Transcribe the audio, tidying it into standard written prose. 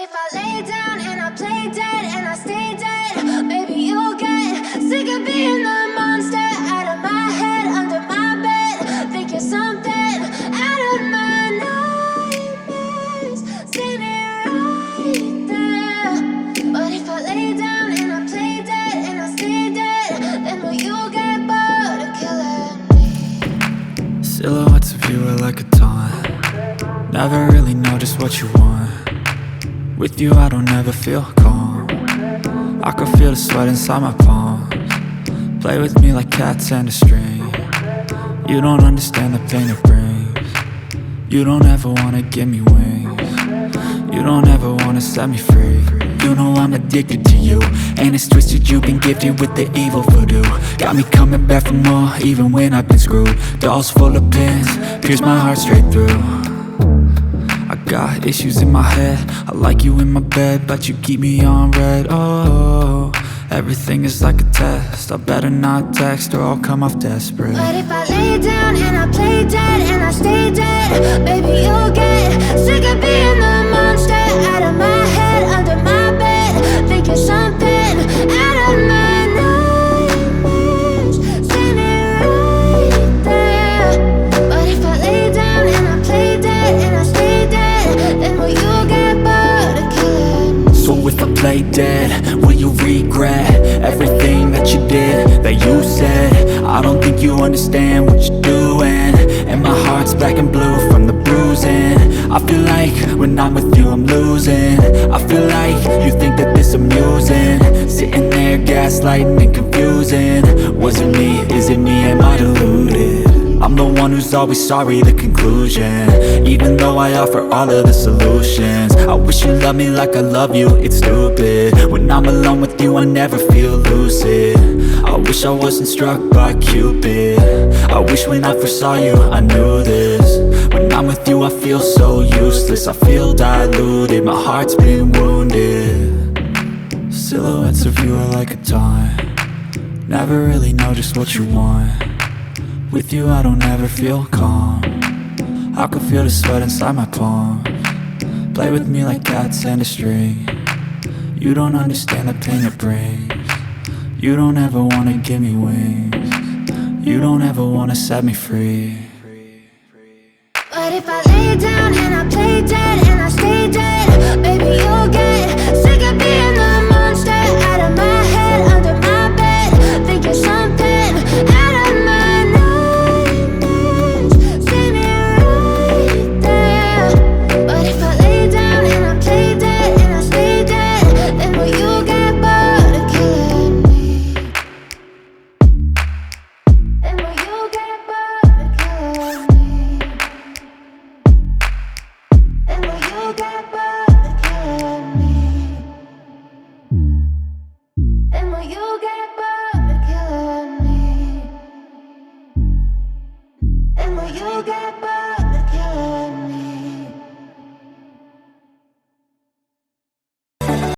if I lay down and I play dead and I stay dead, maybe you'll get sick of being the monster out of my head, under my bed. Think you're something out of my nightmares, standing right there. But if I lay down and I play dead and I stay dead, then will you get bored of killing me? Silhouettes of you are like a taunt. Never really know just what you want. With you I don't ever feel calm. I can feel the sweat inside my palms. Play with me like cats and a string. You don't understand the pain it brings. You don't ever wanna give me wings. You don't ever wanna set me free. You know I'm addicted to you, and it's twisted, you've been gifted with the evil voodoo. Got me coming back for more, even when I've been screwed. Dolls full of pins, pierce my heart straight through. I got issues in my head, I like you in my bed, but you keep me on red. Oh, everything is like a test, I better not text or I'll come off desperate. But if I lay down and I play dead and I stay dead, baby you'll get sick of being the monster out of my head, under my bed. Think you're something out of my nightmares, standing right there. But if I lay down and I play dead and I stay dead, then will you get bored of killing me? So if I play dead, will you regret everything that you did, that you said? I don't think you understand what you're doing, and my heart's black and blue from the bruising. I feel like when I'm with you I'm losing. I feel like you think that this amusing, sitting there gaslighting and confusing. Was it me? Is it me? Am I deluded? I'm the one who's always sorry, the conclusion, even though I offer all of the solutions. I wish you loved me like I love you, it's stupid. When I'm alone with you I never feel lucid. I wish I wasn't struck by Cupid. I wish when I first saw you I knew this. When I'm with you I feel so useless, I feel diluted, my heart's been wounded. Silhouettes of you are like a taunt. Never really know just what you want. With you I don't ever feel calm. I can feel the sweat inside my palms. Play with me like cats and a string. You don't understand the pain it brings. You don't ever wanna give me wings. You don't ever wanna set me free. But if I lay down and I play dead and I stay dead, baby you'll get sick of being the monster out of my head, under my bed. Think you're something out of my nightmares, standing right there. But if I lay down and I play dead and I stay dead, then will you get bored of killing me? Then will you get bored of killing me? And will you get bored of killing me? And will you get bored of killing me? And will you get bored?